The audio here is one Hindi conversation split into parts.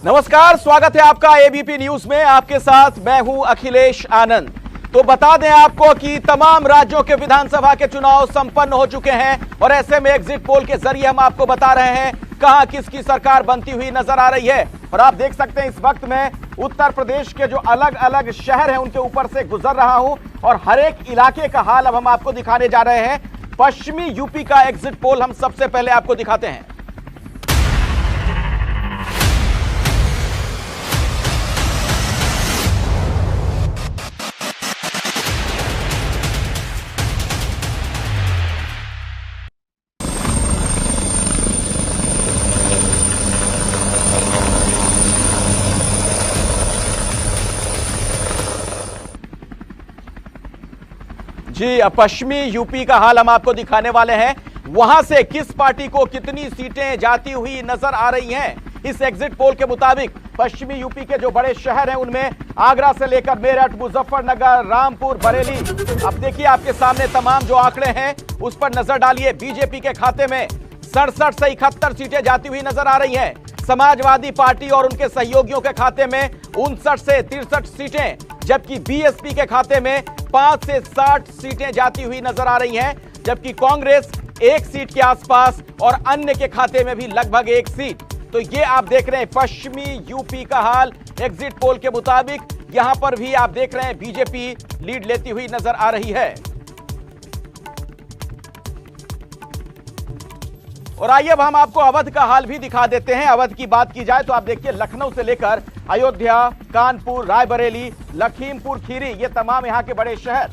नमस्कार, स्वागत है आपका एबीपी न्यूज में। आपके साथ मैं हूं अखिलेश आनंद। तो बता दें आपको कि तमाम राज्यों के विधानसभा के चुनाव संपन्न हो चुके हैं और ऐसे में एग्जिट पोल के जरिए हम आपको बता रहे हैं कहां किसकी सरकार बनती हुई नजर आ रही है। और आप देख सकते हैं इस वक्त में उत्तर प्रदेश के जो अलग अलग शहर हैं उनके ऊपर से गुजर रहा हूं और हर एक इलाके का हाल अब हम आपको दिखाने जा रहे हैं। पश्चिमी यूपी का एग्जिट पोल हम सबसे पहले आपको दिखाते हैं। जी, अब पश्चिमी यूपी का हाल हम आपको दिखाने वाले हैं। वहां से किस पार्टी को कितनी सीटें जाती हुई नजर आ रही हैं। इस एग्जिट पोल के मुताबिक पश्चिमी यूपी के जो बड़े शहर हैं उनमें आगरा से लेकर मेरठ, मुजफ्फरनगर, रामपुर, बरेली। अब देखिए आपके सामने तमाम जो आंकड़े हैं उस पर नजर डालिए। बीजेपी के खाते में 67 से 71 सीटें जाती हुई नजर आ रही हैं। समाजवादी पार्टी और उनके सहयोगियों के खाते में 59 से 63 सीटें, जबकि बीएसपी के खाते में 5 से 60 सीटें जाती हुई नजर आ रही हैं। जबकि कांग्रेस 1 सीट के आसपास और अन्य के खाते में भी लगभग 1 सीट। तो ये आप देख रहे हैं पश्चिमी यूपी का हाल एग्जिट पोल के मुताबिक। यहां पर भी आप देख रहे हैं बीजेपी लीड लेती हुई नजर आ रही है। और आइए अब हम आपको अवध का हाल भी दिखा देते हैं। अवध की बात की जाए तो आप देखिए लखनऊ से लेकर अयोध्या, कानपुर, रायबरेली, लखीमपुर खीरी, ये तमाम यहां के बड़े शहर।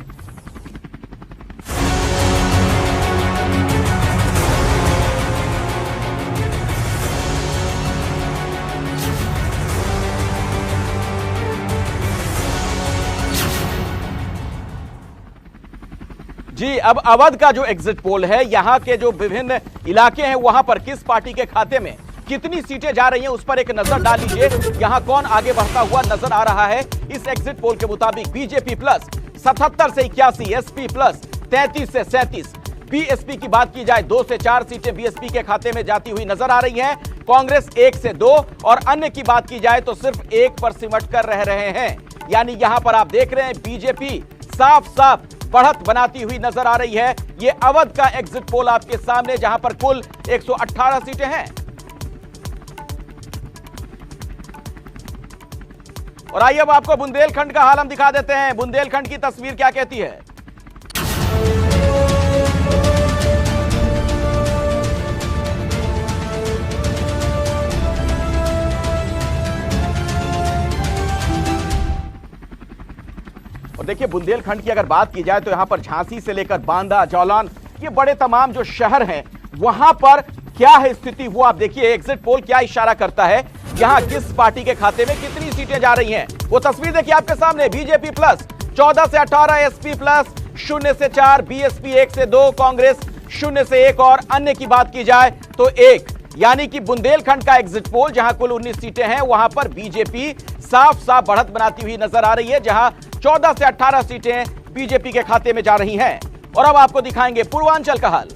जी, अब अवध का जो एग्जिट पोल है, यहां के जो विभिन्न इलाके हैं वहां पर किस पार्टी के खाते में कितनी सीटें जा रही हैं उस पर एक नजर डाल लीजिए। यहां कौन आगे बढ़ता हुआ नजर आ रहा है। इस एग्जिट पोल के मुताबिक बीजेपी प्लस 77 से 81, एसपी प्लस 33 से 37। बीएसपी की बात की जाए 2 से 4 सीटें बीएसपी के खाते में जाती हुई नजर आ रही हैं। कांग्रेस 1 से 2 और अन्य की बात की जाए तो सिर्फ 1 पर सिमट कर रह रहे हैं। यानी यहां पर आप देख रहे हैं बीजेपी साफ साफ बढ़त बनाती हुई नजर आ रही है। यह अवध का एग्जिट पोल आपके सामने, जहां पर कुल 118 सीटें हैं। और आइए अब आपको बुंदेलखंड का हाल हम दिखा देते हैं। बुंदेलखंड की तस्वीर क्या कहती है। और देखिए बुंदेलखंड की अगर बात की जाए तो यहां पर झांसी से लेकर बांदा, जौलान, ये बड़े तमाम जो शहर हैं वहां पर क्या है स्थिति, वो आप देखिए। एग्जिट पोल क्या इशारा करता है, यहां किस पार्टी के खाते में कितनी सीटें जा रही हैं, वो तस्वीर देखिए आपके सामने। बीजेपी प्लस 14 से 18, एसपी प्लस 0 से 4, बीएसपी 1 से 2, कांग्रेस 0 से 1 और अन्य की बात की जाए तो 1। यानी कि बुंदेलखंड का एग्जिट पोल जहां कुल 19 सीटें हैं वहां पर बीजेपी साफ साफ बढ़त बनाती हुई नजर आ रही है, जहां 14 से 18 सीटें बीजेपी के खाते में जा रही हैं। और अब आपको दिखाएंगे पूर्वांचल का हाल।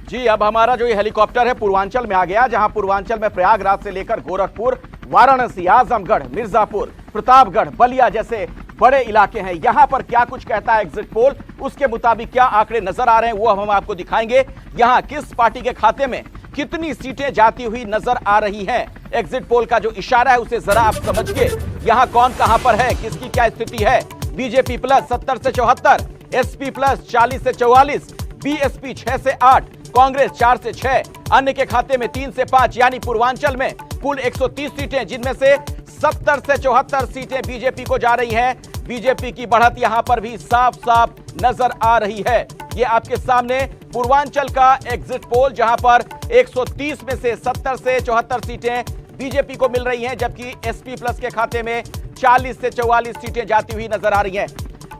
जी, अब हमारा जो ये हेलीकॉप्टर है पूर्वांचल में आ गया, जहां पूर्वांचल में प्रयागराज से लेकर गोरखपुर, वाराणसी, आजमगढ़, मिर्जापुर, प्रतापगढ़, बलिया जैसे बड़े इलाके हैं। यहां पर क्या कुछ कहता है एग्जिट पोल, उसके मुताबिक क्या आंकड़े नजर आ रहे हैं वो अब हम आपको दिखाएंगे। यहां किस पार्टी के खाते में कितनी सीटें जाती हुई नजर आ रही हैं। एग्जिट पोल का जो इशारा है उसे जरा आप समझिए। यहां कौन कहां पर है, किसकी क्या स्थिति है। बीजेपी प्लस 70 से 74, एसपी प्लस 40 से 44, बीएसपी 6 से 8, कांग्रेस 4 से 6, अन्य के खाते में 3 से 5। यानी पूर्वांचल में कुल 130 सीटें, जिनमें से 70 से 74 सीटें बीजेपी को जा रही हैं। बीजेपी की बढ़त यहां पर भी साफ साफ नजर आ रही है। ये आपके सामने पूर्वांचल का एग्जिट पोल, जहां पर 130 में से 70 से 74 सीटें बीजेपी को मिल रही हैं, जबकि एसपी प्लस के खाते में 40 से 44 सीटें जाती हुई नजर आ रही हैं।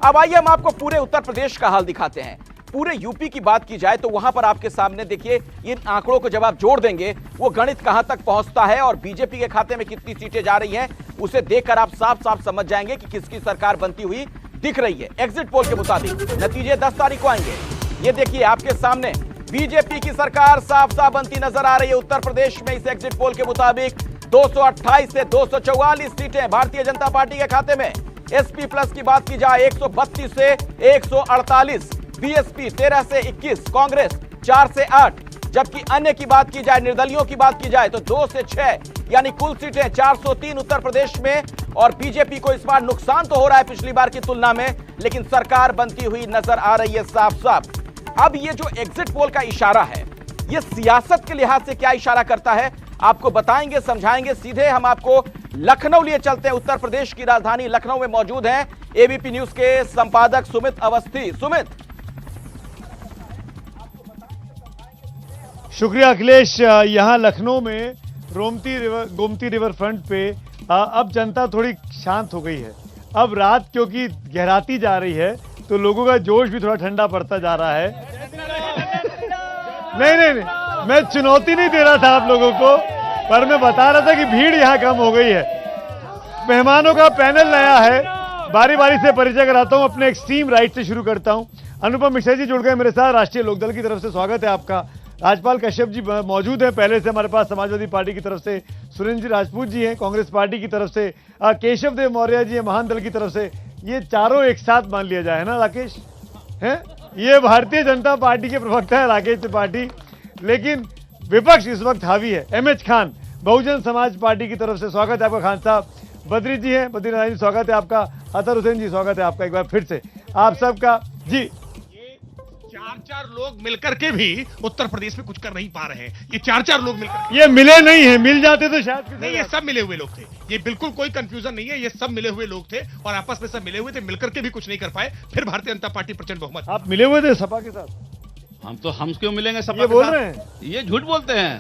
अब आइए हम आपको पूरे उत्तर प्रदेश का हाल दिखाते हैं। पूरे यूपी की बात की जाए तो वहां पर आपके सामने देखिए इन आंकड़ों को जब आप जोड़ देंगे वो गणित कहां तक पहुंचता है और बीजेपी के खाते में कितनी सीटें जा रही हैं उसे देखकर आप साफ साफ समझ जाएंगे कि किसकी सरकार बनती हुई दिख रही है। एग्जिट पोल के मुताबिक नतीजे 10 तारीख को आएंगे। ये देखिए आपके सामने बीजेपी की सरकार साफ साफ बनती नजर आ रही है। उत्तर प्रदेश में इस एग्जिट पोल के मुताबिक 228 से 244 सीटें भारतीय जनता पार्टी के खाते में। एसपी प्लस की बात की जाए 132 से 148, बीएसपी 13 से 21, कांग्रेस 4 से 8, जबकि अन्य की बात की जाए, निर्दलियों की बात की जाए तो 2 से 6, यानी कुल सीटें 403 उत्तर प्रदेश में। और बीजेपी को इस बार नुकसान तो हो रहा है पिछली बार की तुलना में, लेकिन सरकार बनती हुई नजर आ रही है साफ साफ। अब ये जो एग्जिट पोल का इशारा है ये सियासत के लिहाज से क्या इशारा करता है आपको बताएंगे, समझाएंगे। सीधे हम आपको लखनऊ लिए चलते हैं। उत्तर प्रदेश की राजधानी लखनऊ में मौजूद हैं एबीपी न्यूज के संपादक सुमित अवस्थी। सुमित, शुक्रिया अखिलेश। यहाँ लखनऊ में गोमती रिवर फ्रंट पे अब जनता थोड़ी शांत हो गई है। अब रात क्योंकि गहराती जा रही है तो लोगों का जोश भी थोड़ा ठंडा पड़ता जा रहा है। नहीं, मैं चुनौती नहीं दे रहा था आप लोगों को, पर मैं बता रहा था कि भीड़ यहाँ कम हो गई है। मेहमानों का पैनल नया है, बारी बारी से परिचय कराता हूँ। अपने एक्सट्रीम राइट से शुरू करता हूँ। अनुपम मिश्रा जी जुड़ गए मेरे साथ, राष्ट्रीय लोकदल की तरफ से स्वागत है आपका। राजपाल कश्यप जी मौजूद हैं पहले से हमारे पास, समाजवादी पार्टी की तरफ से सुरेंद्र जी राजपूत जी हैं, कांग्रेस पार्टी की तरफ से केशव देव मौर्य जी हैं, महान दल की तरफ से। ये चारों एक साथ मान लिया जाए ना राकेश, हैं? ये भारतीय जनता पार्टी के प्रवक्ता है राकेश त्रिपाठी, लेकिन विपक्ष इस वक्त हावी है। एमएच खान बहुजन समाज पार्टी की तरफ से स्वागत है आपका खान साहब। बद्री जी हैं, बद्रीनाथ जी स्वागत है आपका। अतर हुसैन जी स्वागत है आपका एक बार फिर से आप सबका जी। चार लोग मिलकर के भी उत्तर प्रदेश में कुछ कर नहीं पा रहे हैं। ये चार लोग मिलकर, ये मिले नहीं है, मिल जाते तो शायद नहीं, ये सब मिले हुए लोग थे। ये बिल्कुल कोई कंफ्यूजन नहीं है, ये सब मिले हुए लोग थे और आपस में सब मिले हुए थे, मिलकर के भी कुछ नहीं कर पाए। फिर भारतीय जनता पार्टी प्रचंड बहुमत। आप मिले हुए थे सपा के साथ? हम क्यों मिलेंगे सपा ये के बोल साथ? रहे हैं, ये झूठ बोलते हैं।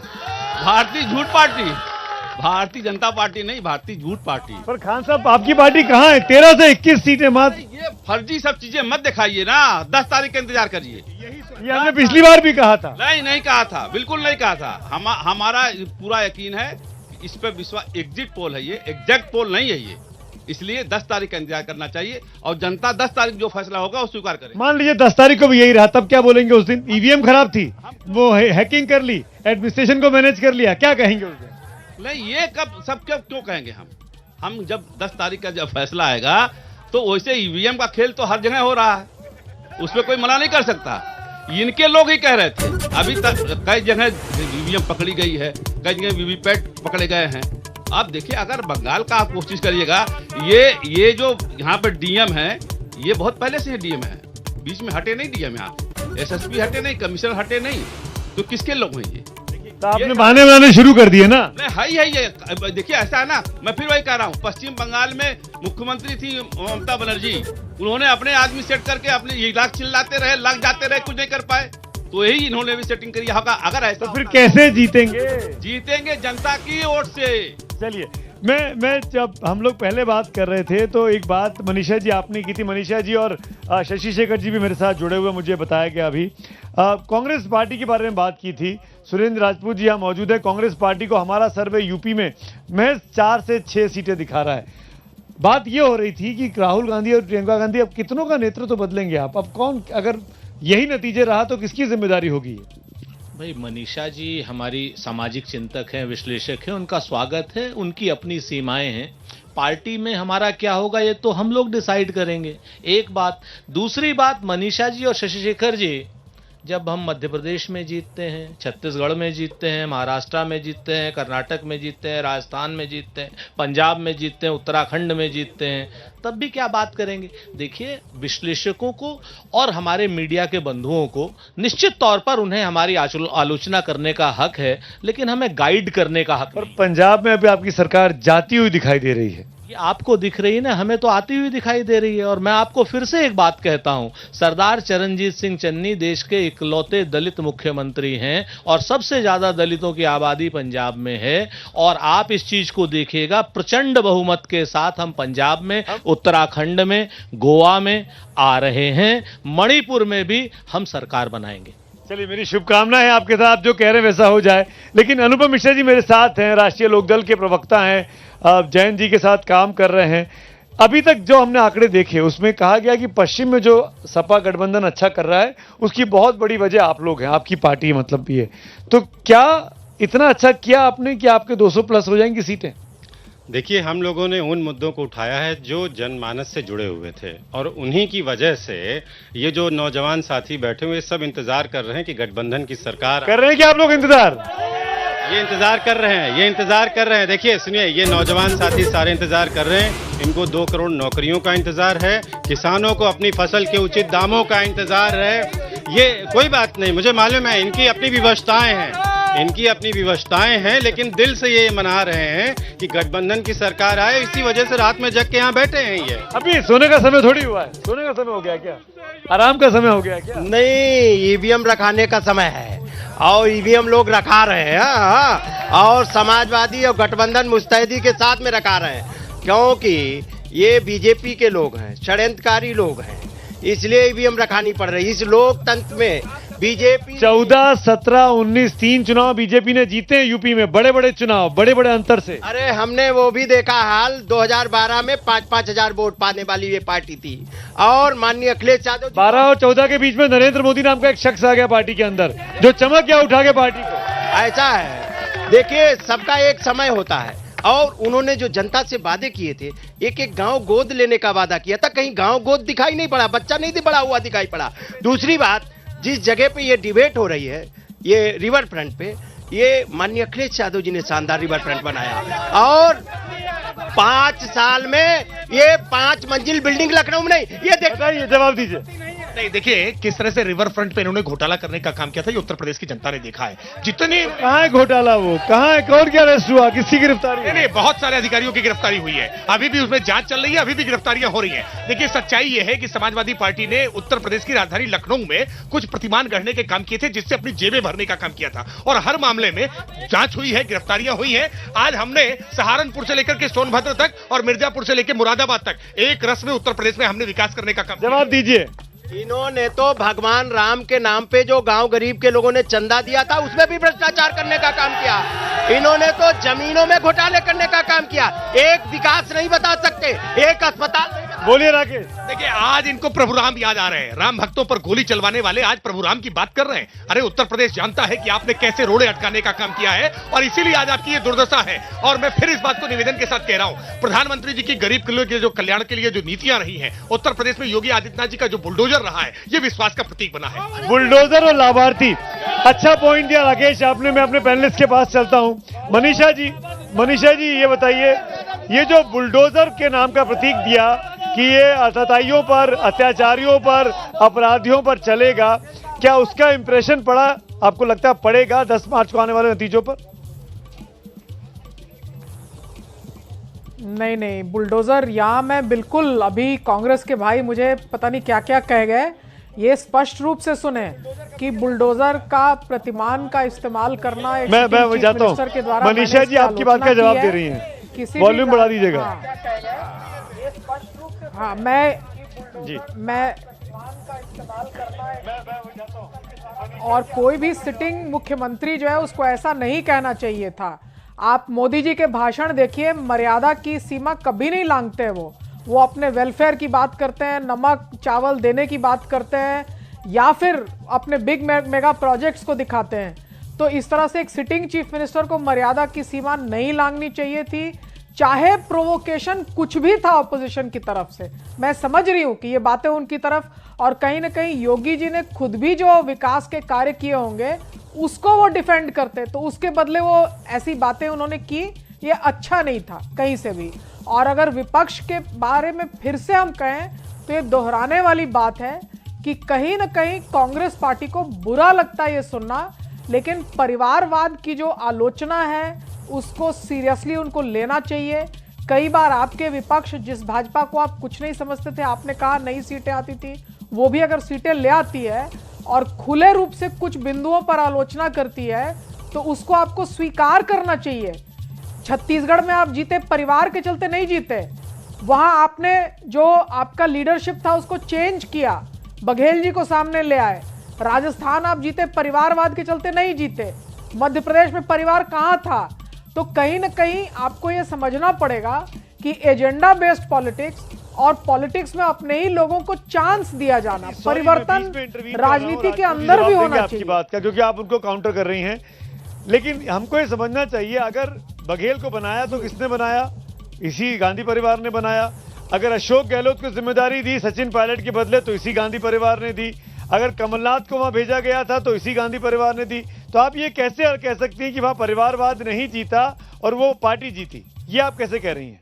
भारतीय झूठ पार्टी, भारतीय जनता पार्टी नहीं, भारतीय झूठ पार्टी। पर खान साहब आपकी पार्टी कहाँ है? 13 से 21 सीटें मात्र। ये फर्जी सब चीजें मत दिखाइए ना, 10 तारीख का इंतजार करिए। ये हमने पिछली बार भी कहा था। नहीं कहा था, बिल्कुल नहीं कहा था। हमारा पूरा यकीन है, इस पे विश्वास। एग्जिट पोल है ये, एग्जैक्ट पोल नहीं है ये, इसलिए 10 तारीख का इंतजार करना चाहिए और जनता 10 तारीख जो फैसला होगा वो स्वीकार करे। मान लीजिए 10 तारीख को भी यही रहा, तब क्या बोलेंगे? उस दिन ईवीएम खराब थी, वो हैकिंग कर ली, एडमिनिस्ट्रेशन को मैनेज कर लिया, क्या कहेंगे उस दिन? नहीं, ये कब क्यों कहेंगे हम जब 10 तारीख का जब फैसला आएगा तो वैसे ईवीएम का खेल तो हर जगह हो रहा है, उसमें कोई मना नहीं कर सकता। इनके लोग ही कह रहे थे, अभी तक कई जगह ईवीएम पकड़ी गई है, कई जगह वीवीपैट पकड़े गए हैं। आप देखिए, अगर बंगाल का आप कोशिश करिएगा, ये जो यहाँ पर डीएम है, ये बहुत पहले से डीएम है, बीच में हटे नहीं डीएम, यहाँ एसएसपी हटे नहीं, कमिश्नर हटे नहीं, तो किसके लोग हैं ये? तो आपने बहाने बनाने शुरू कर दिए ना। नहीं है ये। देखिए ऐसा है ना, मैं फिर वही कह रहा हूँ, पश्चिम बंगाल में मुख्यमंत्री थी ममता बनर्जी, उन्होंने अपने आदमी सेट करके अपने ये लाख चिल्लाते रहे, लग जाते रहे, कुछ नहीं कर पाए, तो यही इन्होंने भी सेटिंग करी होगा। अगर ऐसा तो फिर कैसे जीतेंगे? जीतेंगे जनता की वोट से। चलिए, मैं जब हम लोग पहले बात कर रहे थे तो एक बात मनीषा जी आपने की थी, मनीषा जी और शशि शेखर जी भी मेरे साथ जुड़े हुए, मुझे बताया गया अभी। कांग्रेस पार्टी के बारे में बात की थी। सुरेंद्र राजपूत जी यहाँ मौजूद है। कांग्रेस पार्टी को हमारा सर्वे यूपी में महज 4 से 6 सीटें दिखा रहा है। बात ये हो रही थी कि राहुल गांधी और प्रियंका गांधी अब कितनों का नेतृत्व तो बदलेंगे आप? अब कौन, अगर यही नतीजे रहा तो किसकी जिम्मेदारी होगी? भाई मनीषा जी हमारी सामाजिक चिंतक हैं, विश्लेषक हैं, उनका स्वागत है। उनकी अपनी सीमाएं हैं। पार्टी में हमारा क्या होगा ये तो हम लोग डिसाइड करेंगे, एक बात। दूसरी बात, मनीषा जी और शशि शेखर जी, जब हम मध्य प्रदेश में जीतते हैं, छत्तीसगढ़ में जीतते हैं, महाराष्ट्र में जीतते हैं, कर्नाटक में जीतते हैं, राजस्थान में जीतते हैं, पंजाब में जीतते हैं, उत्तराखंड में जीतते हैं, तब भी क्या बात करेंगे? देखिए, विश्लेषकों को और हमारे मीडिया के बंधुओं को निश्चित तौर पर उन्हें हमारी आलोचना करने का हक है, लेकिन हमें गाइड करने का हक और पंजाब में अभी आपकी सरकार जाती हुई दिखाई दे रही है। ये आपको दिख रही है ना, हमें तो आती हुई दिखाई दे रही है। और मैं आपको फिर से एक बात कहता हूं, सरदार चरणजीत सिंह चन्नी देश के इकलौते दलित मुख्यमंत्री हैं और सबसे ज्यादा दलितों की आबादी पंजाब में है। और आप इस चीज को देखिएगा, प्रचंड बहुमत के साथ हम पंजाब में, उत्तराखंड में, गोवा में आ रहे हैं, मणिपुर में भी हम सरकार बनाएंगे। चलिए, मेरी शुभकामनाएं हैं आपके साथ, जो कह रहे हैं वैसा हो जाए। लेकिन अनुपम मिश्रा जी मेरे साथ हैं, राष्ट्रीय लोकदल के प्रवक्ता हैं, जयंत जी के साथ काम कर रहे हैं। अभी तक जो हमने आंकड़े देखे उसमें कहा गया कि पश्चिम में जो सपा गठबंधन अच्छा कर रहा है उसकी बहुत बड़ी वजह आप लोग हैं, आपकी पार्टी मतलब भी है। तो क्या इतना अच्छा किया आपने कि आपके 200 प्लस हो जाएंगी सीटें? देखिए, हम लोगों ने उन मुद्दों को उठाया है जो जनमानस से जुड़े हुए थे, और उन्हीं की वजह से ये जो नौजवान साथी बैठे हुए सब इंतजार कर रहे हैं कि गठबंधन की सरकार कर रहे हैं कि आप लोग इंतजार? ये इंतजार कर रहे हैं, ये इंतजार कर रहे हैं। देखिए सुनिए, ये नौजवान साथी सारे इंतजार कर रहे हैं। इनको 2 करोड़ नौकरियों का इंतजार है, किसानों को अपनी फसल के उचित दामों का इंतजार है। ये कोई बात नहीं, मुझे मालूम है इनकी अपनी विवशताएं हैं, लेकिन दिल से ये मना रहे हैं कि गठबंधन की सरकार आए। इसी वजह से रात में जग के यहाँ बैठे हैं। ये अभी सोने का समय थोड़ी हुआ है, सोने का समय हो गया क्या? आराम का समय हो गया क्या? नहीं, ईवीएम रखाने का समय है और ईवीएम लोग रखा रहे हैं। और समाजवादी और गठबंधन मुस्तैदी के साथ में रखा रहे हैं, क्योंकि ये बीजेपी के लोग हैं, षड्यंत्रकारी लोग हैं, इसलिए ईवीएम रखानी पड़ रही है। इस लोकतंत्र में बीजेपी 14, 17, 19 3 चुनाव बीजेपी ने जीते हैं यूपी में, बड़े बड़े चुनाव, बड़े बड़े अंतर से। अरे हमने वो भी देखा हाल, 2012 में 5-5 हजार वोट पाने वाली ये पार्टी थी। और माननीय अखिलेश यादव 12 और 14 के बीच में नरेंद्र मोदी नाम का एक शख्स आ गया पार्टी के अंदर, जो चमक गया उठा के पार्टी को। ऐसा है, देखिए सबका एक समय होता है। और उन्होंने जो जनता से वादे किए थे, एक एक गांव गोद लेने का वादा किया था, कहीं गांव गोद दिखाई नहीं पड़ा, बच्चा नहीं बड़ा हुआ दिखाई पड़ा। दूसरी बात, जिस जगह पे ये डिबेट हो रही है, ये रिवर फ्रंट पे, ये माननीय अखिलेश यादव जी ने शानदार रिवर फ्रंट बनाया। और 5 साल में ये 5 मंजिल बिल्डिंग लखनऊ में नहीं, ये बताइए, जवाब दीजिए। नहीं, देखिए किस तरह से रिवर फ्रंट पे इन्होंने घोटाला करने का काम किया था, ये उत्तर प्रदेश की जनता ने देखा है। जितने कहाँ है घोटाला, वो कहाँ है, कौन क्या अरेस्ट हुआ, किसकी गिरफ्तारी? नहीं, बहुत सारे अधिकारियों की गिरफ्तारी हुई है, अभी भी उसमें जांच चल रही है, अभी भी गिरफ्तारियां हो रही हैं। देखिए सच्चाई ये है कि समाजवादी पार्टी ने उत्तर प्रदेश की राजधानी लखनऊ में कुछ प्रतिमान गढ़ने के काम किए थे, जिससे अपनी जेबें भरने का काम किया था। और हर मामले में जांच हुई है, गिरफ्तारियां हुई हैं। आज हमने सहारनपुर से लेकर के सोनभद्र तक और मिर्जापुर से लेकर मुरादाबाद तक एक रस में उत्तर प्रदेश में हमने विकास करने का काम। जवाब दीजिए। इन्होंने तो भगवान राम के नाम पे जो गांव गरीब के लोगों ने चंदा दिया था, उसमें भी भ्रष्टाचार करने का काम किया। इन्होंने तो जमीनों में घोटाले करने का काम किया। एक विकास नहीं बता सकते, एक अस्पताल। बोलिए राकेश। देखिए आज इनको प्रभु राम याद आ रहे हैं, राम भक्तों पर गोली चलवाने वाले आज प्रभु राम की बात कर रहे हैं। अरे उत्तर प्रदेश जानता है कि आपने कैसे रोड़े अटकाने का काम किया है, और इसीलिए आज आपकी ये दुर्दशा है। और मैं फिर इस बात को निवेदन के साथ कह रहा हूं, प्रधानमंत्री जी की गरीब के लिए जो कल्याण के लिए जो नीतियां रही हैं, उत्तर प्रदेश में योगी आदित्यनाथ जी का जो बुलडोजर रहा है, ये विश्वास का प्रतीक बना है। बुलडोजर और लाभार्थी, अच्छा पॉइंट दिया राकेश आपने। मैं अपने पैनलिस्ट के पास चलता हूं। मनीषा जी ये बताइए, ये जो बुलडोजर के नाम का प्रतीक दिया कि ये आतताइयों पर, अत्याचारियों पर, अपराधियों पर चलेगा, क्या उसका इंप्रेशन पड़ा, आपको लगता है पड़ेगा 10 मार्च को आने वाले नतीजों पर? नहीं, बुलडोजर यहाँ मैं बिल्कुल, अभी कांग्रेस के भाई मुझे पता नहीं क्या क्या कह गए, ये स्पष्ट रूप से सुने कि बुलडोजर का प्रतिमान का इस्तेमाल करना एक मैं जाता हूँ। मनीषा जी आपकी बात का जवाब दे रही हैं, वॉल्यूम बढ़ा दीजिएगा। हाँ, और कोई भी सिटिंग मुख्यमंत्री जो है उसको ऐसा नहीं कहना चाहिए था। आप मोदी जी के भाषण देखिए, मर्यादा की सीमा कभी नहीं लांघते वो अपने वेलफेयर की बात करते हैं, नमक चावल देने की बात करते हैं, या फिर अपने बिग मेगा प्रोजेक्ट्स को दिखाते हैं। तो इस तरह से एक सिटिंग चीफ मिनिस्टर को मर्यादा की सीमा नहीं लांघनी चाहिए थी, चाहे प्रोवोकेशन कुछ भी था ऑपोजिशन की तरफ से। मैं समझ रही हूं कि ये बातें उनकी तरफ, और कहीं ना कहीं योगी जी ने खुद भी जो विकास के कार्य किए होंगे उसको वो डिफेंड करते, तो उसके बदले वो ऐसी बातें उन्होंने की, ये अच्छा नहीं था कहीं से भी। और अगर विपक्ष के बारे में फिर से हम कहें तो ये दोहराने वाली बात है कि कहीं ना कहीं कांग्रेस पार्टी को बुरा लगता है ये सुनना, लेकिन परिवारवाद की जो आलोचना है उसको सीरियसली उनको लेना चाहिए। कई बार आपके विपक्ष, जिस भाजपा को आप कुछ नहीं समझते थे, आपने कहा नई सीटें आती थी, वो भी अगर सीटें ले आती है और खुले रूप से कुछ बिंदुओं पर आलोचना करती है तो उसको आपको स्वीकार करना चाहिए। छत्तीसगढ़ में आप जीते परिवार के चलते नहीं जीते, वहां आपने जो आपका लीडरशिप था उसको चेंज किया, बघेल जी को सामने ले आए। राजस्थान आप जीते परिवारवाद के चलते नहीं जीते, मध्य प्रदेश में परिवार कहां था। तो कहीं ना कहीं आपको यह समझना पड़ेगा कि एजेंडा बेस्ड पॉलिटिक्स और पॉलिटिक्स में अपने ही लोगों को चांस दिया जाना, परिवर्तन राजनीति के अंदर भी होना चाहिए। बात का, क्योंकि आप उनको काउंटर कर रही हैं, लेकिन हमको ये समझना चाहिए, अगर बघेल को बनाया तो किसने बनाया? इसी गांधी परिवार ने बनाया। अगर अशोक गहलोत को जिम्मेदारी दी सचिन पायलट के बदले तो इसी गांधी परिवार ने दी। अगर कमलनाथ को वहां भेजा गया था तो इसी गांधी परिवार ने दी। तो आप ये कैसे कह सकती हैं कि वहां परिवारवाद नहीं जीता और वो पार्टी जीती? ये आप कैसे कह रही हैं?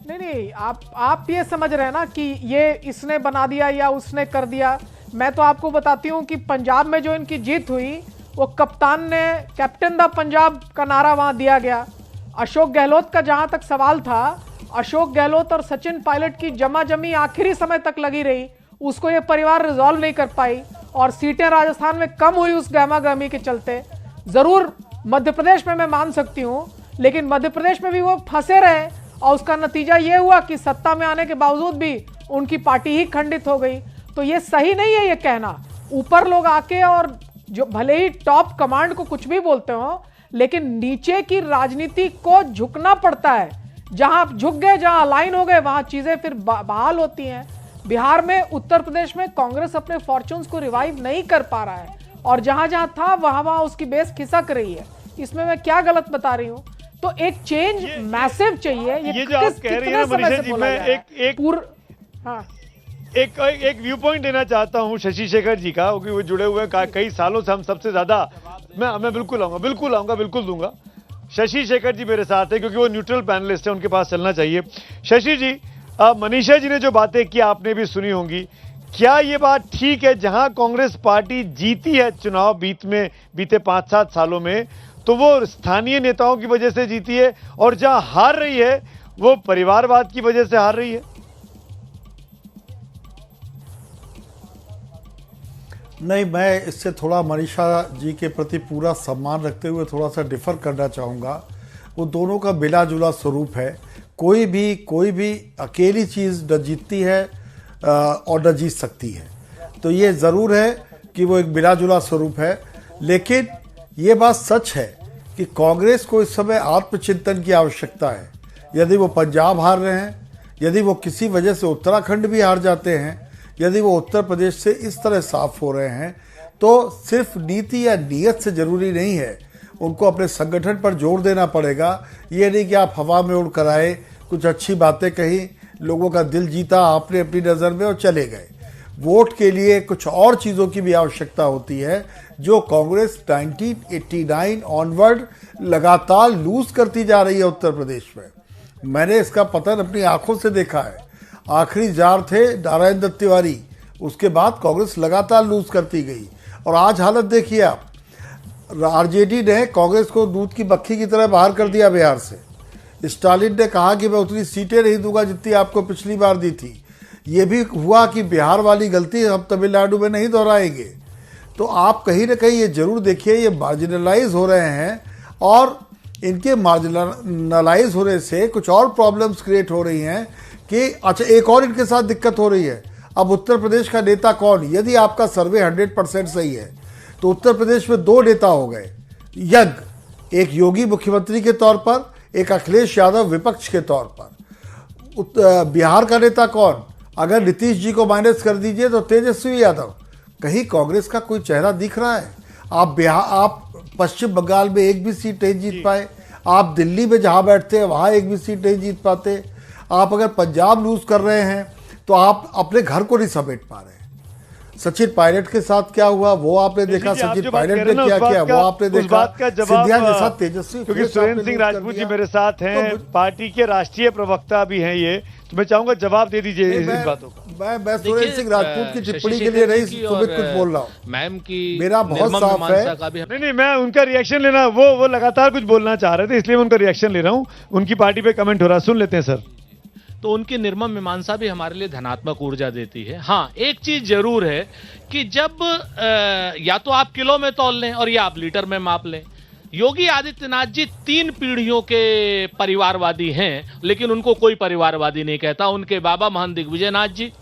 नहीं, आप ये समझ रहे हैं ना कि ये इसने बना दिया या उसने कर दिया। मैं तो आपको बताती हूं कि पंजाब में जो इनकी जीत हुई वो कप्तान ने कैप्टन द पंजाब का नारा वहां दिया गया। अशोक गहलोत का जहां तक सवाल था, अशोक गहलोत और सचिन पायलट की जमा जमी आखिरी समय तक लगी रही, उसको ये परिवार रिजॉल्व नहीं कर पाई और सीटें राजस्थान में कम हुई उस गहमा गहमी के चलते। जरूर मध्य प्रदेश में मैं मान सकती हूं, लेकिन मध्य प्रदेश में भी वो फंसे रहे और उसका नतीजा ये हुआ कि सत्ता में आने के बावजूद भी उनकी पार्टी ही खंडित हो गई। तो ये सही नहीं है ये कहना। ऊपर लोग आके और जो भले ही टॉप कमांड को कुछ भी बोलते हो, लेकिन नीचे की राजनीति को झुकना पड़ता है। जहां आप झुक गए, जहां अलाइन हो गए, वहां चीजें फिर बहाल होती हैं। बिहार में, उत्तर प्रदेश में कांग्रेस अपने फॉर्च्यून्स को रिवाइव नहीं कर पा रहा है और जहां जहां था वहां वहां उसकी बेस खिसक रही है। इसमें मैं क्या गलत बता रही हूं? तो एक चेंज मैसिव चाहिए। ये जो आप कह रही हैं मनीषा जी, मैं एक व्यू पॉइंट देना चाहता हूं शशि शेखर जी का, क्योंकि वो जुड़े हुए हैं कई सालों से। हम सबसे ज्यादा मैं बिल्कुल आऊंगा, बिल्कुल दूंगा। शशि शेखर जी मेरे साथ है क्योंकि वो न्यूट्रल पैनलिस्ट है, उनके पास चलना चाहिए। शशि जी, मनीषा जी ने जो बातें की आपने भी सुनी होंगी, क्या ये बात ठीक है जहां कांग्रेस पार्टी जीती है चुनाव बीते 5-7 सालों में, तो वो स्थानीय नेताओं की वजह से जीती है, और जहां हार रही है वो परिवारवाद की वजह से हार रही है? नहीं, मैं इससे थोड़ा मनीषा जी के प्रति पूरा सम्मान रखते हुए थोड़ा सा डिफर करना चाहूँगा। वो दोनों का मिला जुला स्वरूप है। कोई भी अकेली चीज़ न जीतती है और न जीत सकती है। तो ये ज़रूर है कि वो एक मिला जुला स्वरूप है, लेकिन ये बात सच है कि कांग्रेस को इस समय आत्मचिंतन की आवश्यकता है। यदि वो पंजाब हार रहे हैं, यदि वो किसी वजह से उत्तराखंड भी हार जाते हैं, यदि वो उत्तर प्रदेश से इस तरह साफ हो रहे हैं, तो सिर्फ नीति या नीयत से जरूरी नहीं है, उनको अपने संगठन पर जोर देना पड़ेगा। ये नहीं कि आप हवा में उड़ कर आए, कुछ अच्छी बातें कही, लोगों का दिल जीता आपने अपनी नज़र में और चले गए। वोट के लिए कुछ और चीज़ों की भी आवश्यकता होती है, जो कांग्रेस 1989 ऑनवर्ड लगातार लूज करती जा रही है उत्तर प्रदेश में। मैंने इसका पतन अपनी आंखों से देखा है। आखिरी जार थे नारायण दत्त तिवारी, उसके बाद कांग्रेस लगातार लूज करती गई। और आज हालत देखिए आप, आरजेडी ने कांग्रेस को दूध की मक्खी की तरह बाहर कर दिया बिहार से। स्टालिन ने कहा कि मैं उतनी सीटें नहीं दूंगा जितनी आपको पिछली बार दी थी। ये भी हुआ कि बिहार वाली गलती हम तमिलनाडु में नहीं दोहराएंगे। तो आप कहीं ना कहीं ये जरूर देखिए, ये मार्जिनलाइज हो रहे हैं और इनके मार्जिनलाइज होने से कुछ और प्रॉब्लम्स क्रिएट हो रही हैं कि अच्छा, एक और इनके साथ दिक्कत हो रही है। अब उत्तर प्रदेश का नेता कौन? यदि आपका सर्वे 100% सही है तो उत्तर प्रदेश में 2 नेता हो गए यंग, एक योगी मुख्यमंत्री के तौर पर, एक अखिलेश यादव विपक्ष के तौर पर। बिहार का नेता कौन? अगर नीतीश जी को माइनस कर दीजिए तो तेजस्वी यादव। कहीं कांग्रेस का कोई चेहरा दिख रहा है? आप पश्चिम बंगाल में एक भी सीट नहीं जीत पाए। आप दिल्ली में जहां बैठते हैं वहां एक भी सीट नहीं जीत पाते। आप अगर पंजाब लूज कर रहे हैं तो आप अपने घर को नहीं समेट पा रहे हैं। सचिन पायलट के साथ क्या हुआ वो आपने देखा, सचिन पायलट ने क्या किया वो आपने देखा, बात का जवाब सिंधिया के साथ तेजस्वी, क्योंकि सुरेंद्र सिंह राजपूत जी मेरे साथ हैं, पार्टी के राष्ट्रीय प्रवक्ता भी हैं ये, तो मैं चाहूंगा जवाब दे दीजिए इन बातों का। मैं सुरेंद्र सिंह राजपूत की टिप्पणी के लिए नहीं सुमित कुछ बोल रहा हूँ, मैम की मेरा बहुत साफ है। नहीं, मैं उनका रिएक्शन लेना, वो लगातार कुछ बोलना चाह रहे थे, इसलिए मैं उनका रिएक्शन ले रहा हूँ। उनकी पार्टी पे कमेंट हो रहा है, सुन लेते हैं सर। तो उनकी निर्मम मीमांसा भी हमारे लिए धनात्मक ऊर्जा देती है। हाँ, एक चीज जरूर है कि जब या तो आप किलो में तौल लें और या आप लीटर में माप लें। योगी आदित्यनाथ जी 3 पीढ़ियों के परिवारवादी हैं, लेकिन उनको कोई परिवारवादी नहीं कहता। उनके बाबा महंत दिग्विजयनाथ जी,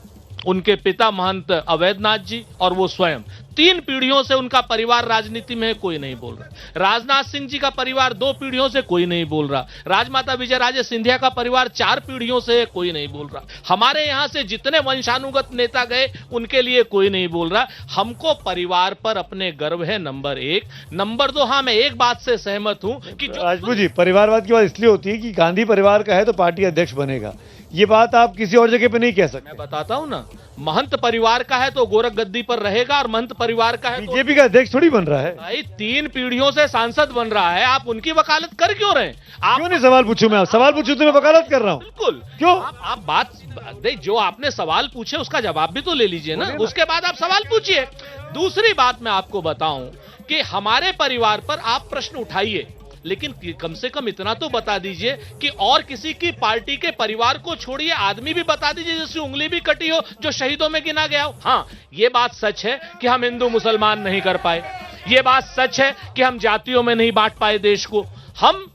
उनके पिता महंत अवैधनाथ जी और वो स्वयं 3 पीढ़ियों से उनका परिवार राजनीति में है, कोई नहीं बोल रहा। राजनाथ सिंह जी का परिवार 2 पीढ़ियों से, कोई नहीं बोल रहा। राजमाता विजयराजे सिंधिया का परिवार 4 पीढ़ियों से है, कोई नहीं बोल रहा। हमारे यहां से जितने वंशानुगत नेता गए उनके लिए कोई नहीं बोल रहा। हमको परिवार पर अपने गर्व है, नंबर 1। नंबर 2, हाँ मैं एक बात से सहमत हूं कि राजपूत जी, परिवारवाद की बात इसलिए होती है कि गांधी परिवार का है तो पार्टी अध्यक्ष बनेगा, ये बात आप किसी और जगह पे नहीं कह सकते। मैं बताता हूं ना, महंत परिवार का है तो गोरख गद्दी पर रहेगा, और महंत परिवार का है तो बीजेपी का अध्यक्ष थोड़ी बन रहा है भाई। 3 पीढ़ियों से सांसद बन रहा है, आप उनकी वकालत कर क्यों रहे हैं? आप क्यों नहीं सवाल पूछूं? मैं आप सवाल पूछूं तो मैं वकालत कर रहा हूं। बिल्कुल, क्यों? आप बात नहीं, जो आपने सवाल पूछे उसका जवाब भी तो ले लीजिए ना, उसके बाद आप सवाल पूछिए। दूसरी बात मैं आपको बताऊं कि हमारे परिवार पर आप प्रश्न उठाइए, लेकिन कम से कम इतना तो बता दीजिए कि और किसी की पार्टी के परिवार को छोड़िए, आदमी भी बता दीजिए जिसकी उंगली भी कटी हो, जो शहीदों में गिना गया हो। हाँ, ये बात सच है कि हम हिंदू मुसलमान नहीं कर पाए, ये बात सच है कि हम जातियों में नहीं बांट पाए देश को। हम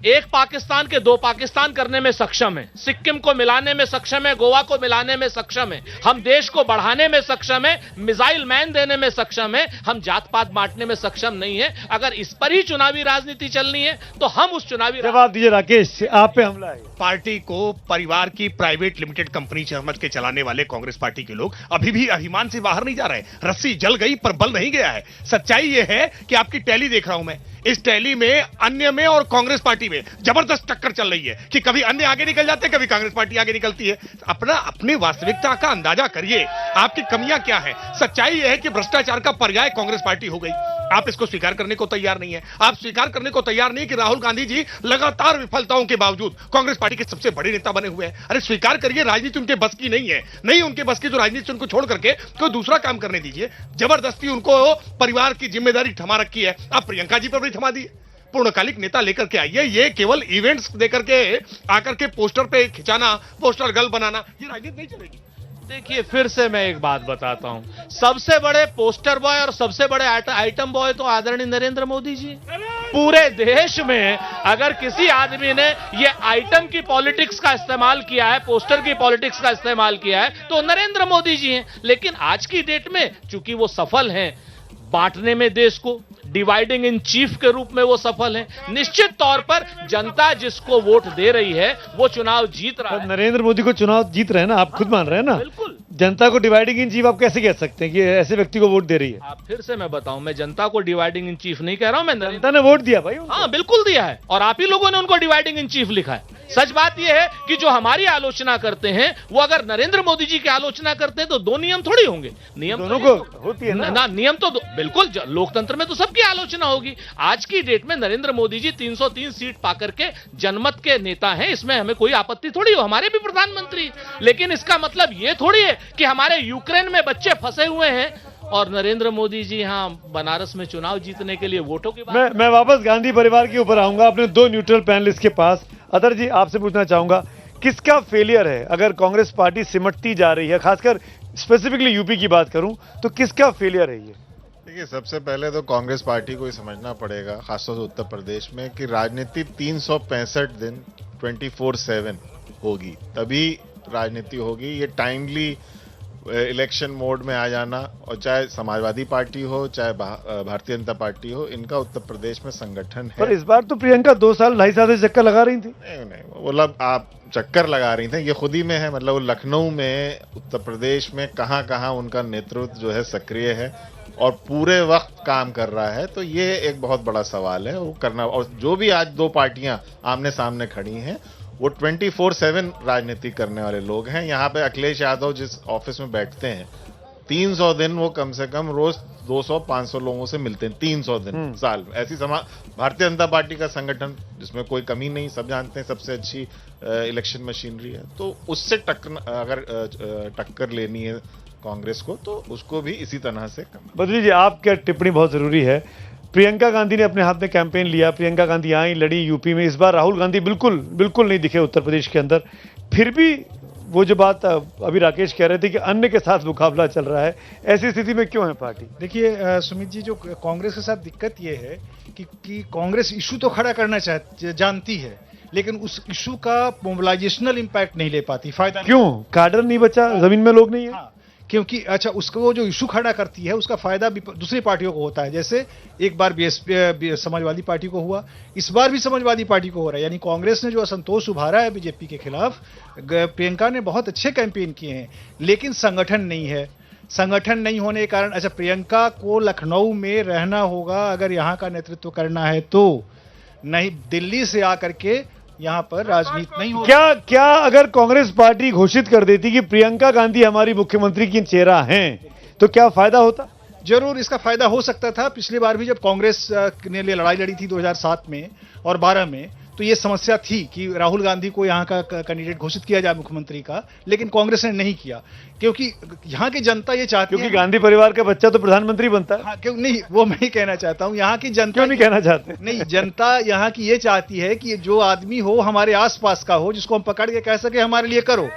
एक पाकिस्तान के 2 पाकिस्तान करने में सक्षम है, सिक्किम को मिलाने में सक्षम है, गोवा को मिलाने में सक्षम है, हम देश को बढ़ाने में सक्षम है, मिसाइल मैन देने में सक्षम है, हम जात पात बांटने में सक्षम नहीं है। अगर इस पर ही चुनावी राजनीति चलनी है तो हम उस चुनावी जवाब दीजिए। राकेश, आप पे हमला है। पार्टी को परिवार की प्राइवेट लिमिटेड कंपनी समझ के चलाने वाले कांग्रेस पार्टी के लोग अभी भी अभिमान से बाहर नहीं जा रहे। रस्सी जल गई पर बल नहीं गया है। सच्चाई यह है कि आपकी टैली देख रहा हूं मैं, इस टैली में अन्य में और कांग्रेस पार्टी में जबरदस्त टक्कर चल रही है कि कभी अन्य आगे निकल जाते हैं, कभी कांग्रेस पार्टी आगे निकलती है। अपनी वास्तविकता का अंदाजा करिए, आपकी कमियां क्या है। सच्चाई यह है कि भ्रष्टाचार का पर्याय कांग्रेस पार्टी हो गई। आप इसको स्वीकार करने को तैयार नहीं है। आप स्वीकार करने को तैयार नहीं कि राहुल गांधी जी लगातार विफलताओं के बावजूद कांग्रेस पार्टी के सबसे बड़े नेता बने हुए हैं। अरे स्वीकार करिए, राजनीति उनके बस की नहीं है, नहीं उनके बस की तो राजनीति उनको छोड़ करके कोई दूसरा काम करने दीजिए। जबरदस्ती उनको परिवार की जिम्मेदारी थमा रखी है, आप प्रियंका जी पर भी थमा दी। पूर्णकालिक नेता लेकर के आइए, ये केवल इवेंट्स देकर के आकर के पोस्टर पे खिंचाना, पोस्टर गर्ल बनाना, ये राजनीति नहीं चलेगी। देखिए, फिर से मैं एक बात बताता हूं, सबसे बड़े पोस्टर बॉय और सबसे बड़े आइटम बॉय तो आदरणीय नरेंद्र मोदी जी। पूरे देश में अगर किसी आदमी ने ये आइटम की पॉलिटिक्स का इस्तेमाल किया है, पोस्टर की पॉलिटिक्स का इस्तेमाल किया है, तो नरेंद्र मोदी जी हैं। लेकिन आज की डेट में चूंकि वो सफल हैं बांटने में, देश को डिवाइडिंग इन चीफ के रूप में वो सफल हैं, निश्चित तौर पर जनता जिसको वोट दे रही है वो चुनाव जीत रहा है। नरेंद्र मोदी को चुनाव जीत रहे हैं ना, आप खुद मान रहे हैं ना। बिल्कुल। जनता को डिवाइडिंग इन चीफ आप कैसे कह सकते हैं कि ऐसे व्यक्ति को वोट दे रही है? आप फिर से मैं बताऊं, मैं जनता को डिवाइडिंग इन चीफ नहीं कह रहा हूं, मैं जनता ने वोट दिया भाई। हाँ बिल्कुल दिया है, और आप ही लोगों ने उनको डिवाइडिंग इन चीफ लिखा है। सच बात यह है कि जो हमारी आलोचना करते हैं वो अगर नरेंद्र मोदी जी की आलोचना करते हैं तो 2 नियम थोड़ी होंगे। नियम दोनों को होती है ना, नियम तो बिल्कुल, लोकतंत्र में तो सबकी आलोचना होगी। आज की डेट में नरेंद्र मोदी जी 303 सीट पाकर के जनमत के नेता हैं, इसमें हमें कोई आपत्ति थोड़ी हो, हमारे भी प्रधानमंत्री। लेकिन इसका मतलब यह थोड़ी है कि हमारे यूक्रेन में बच्चे फंसे हुए हैं और नरेंद्र मोदी जी यहां बनारस में चुनाव जीतने के लिए वोटों की बात। मैं वापस गांधी परिवार के ऊपर आऊंगा, अपने 2 न्यूट्रल पैनलिस्ट के पास। अदर जी, आपसे पूछना चाहूंगा, किसका फेलियर है अगर कांग्रेस पार्टी सिमटती जा रही है? खासकर स्पेसिफिकली यूपी की बात करूं तो किसका फेलियर है ये? देखिए, सबसे पहले तो कांग्रेस पार्टी को ये समझना पड़ेगा, खासतौर से उत्तर प्रदेश में, कि राजनीति 365 दिन 24/7 होगी, तभी राजनीति होगी। ये टाइमली इलेक्शन मोड में आ जाना, और चाहे समाजवादी पार्टी हो चाहे भारतीय जनता पार्टी हो, इनका उत्तर प्रदेश में संगठन है। पर इस बार तो प्रियंका 2 साल 2.5 साल से चक्कर लगा रही थी। नहीं, वो आप चक्कर लगा रही थी, ये खुद ही में है। मतलब वो लखनऊ में, उत्तर प्रदेश में कहां उनका नेतृत्व जो है सक्रिय है और पूरे वक्त काम कर रहा है, तो ये एक बहुत बड़ा सवाल है वो करना। और जो भी आज 2 पार्टियां आमने सामने खड़ी हैं वो 24/7 राजनीति करने वाले लोग हैं। यहाँ पे अखिलेश यादव जिस ऑफिस में बैठते हैं 300 दिन वो कम से कम रोज 200-500 लोगों से मिलते हैं, 300 दिन साल में। ऐसी भारतीय जनता पार्टी का संगठन जिसमें कोई कमी नहीं, सब जानते हैं सबसे अच्छी इलेक्शन मशीनरी है, तो उससे अगर टक्कर लेनी है कांग्रेस को तो उसको भी इसी तरह से बद्री जी, आपकी टिप्पणी बहुत जरूरी है। प्रियंका गांधी ने अपने हाथ में कैंपेन लिया, प्रियंका गांधी आई, लड़ी यूपी में। इस बार राहुल गांधी बिल्कुल नहीं दिखे उत्तर प्रदेश के अंदर। फिर भी वो जो बात अभी राकेश कह रहे थे कि अन्य के साथ मुकाबला चल रहा है, ऐसी स्थिति में क्यों है पार्टी? देखिए सुमित जी, जो कांग्रेस के साथ दिक्कत ये है कि कांग्रेस इशू तो खड़ा करना जानती है, लेकिन उस इशू का मोबिलाइजेशनल इम्पैक्ट नहीं ले पाती। फायदा क्यों? काडर नहीं बचा, जमीन में लोग नहीं है। हाँ, क्योंकि अच्छा उसको वो जो इशू खड़ा करती है उसका फायदा भी दूसरी पार्टियों को होता है। जैसे एक बार बीएसपी समाजवादी पार्टी को हुआ, इस बार भी समाजवादी पार्टी को हो रहा है। यानी कांग्रेस ने जो असंतोष उभारा है बीजेपी के खिलाफ, प्रियंका ने बहुत अच्छे कैंपेन किए हैं, लेकिन संगठन नहीं है। संगठन नहीं होने के कारण अच्छा प्रियंका को लखनऊ में रहना होगा अगर यहाँ का नेतृत्व करना है तो, नहीं दिल्ली से आकर के यहाँ पर राजनीति नहीं हो। क्या अगर कांग्रेस पार्टी घोषित कर देती कि प्रियंका गांधी हमारी मुख्यमंत्री की चेहरा हैं, तो क्या फायदा होता? जरूर इसका फायदा हो सकता था। पिछली बार भी जब कांग्रेस ने लड़ाई लड़ी थी 2007 में और 12 में, तो ये समस्या थी कि राहुल गांधी को यहाँ का कैंडिडेट घोषित किया जाए मुख्यमंत्री का, लेकिन कांग्रेस ने नहीं किया क्योंकि यहाँ की जनता ये चाहती है। क्योंकि गांधी परिवार का बच्चा तो प्रधानमंत्री बनता है। हाँ, क्यों नहीं, वो मैं ही कहना चाहता हूँ। यहाँ की जनता क्यों नहीं कहना चाहते? नहीं, जनता यहाँ की ये चाहती है कि जो आदमी हो हमारे आसपास का हो, जिसको हम पकड़ के कह सके हमारे लिए करो।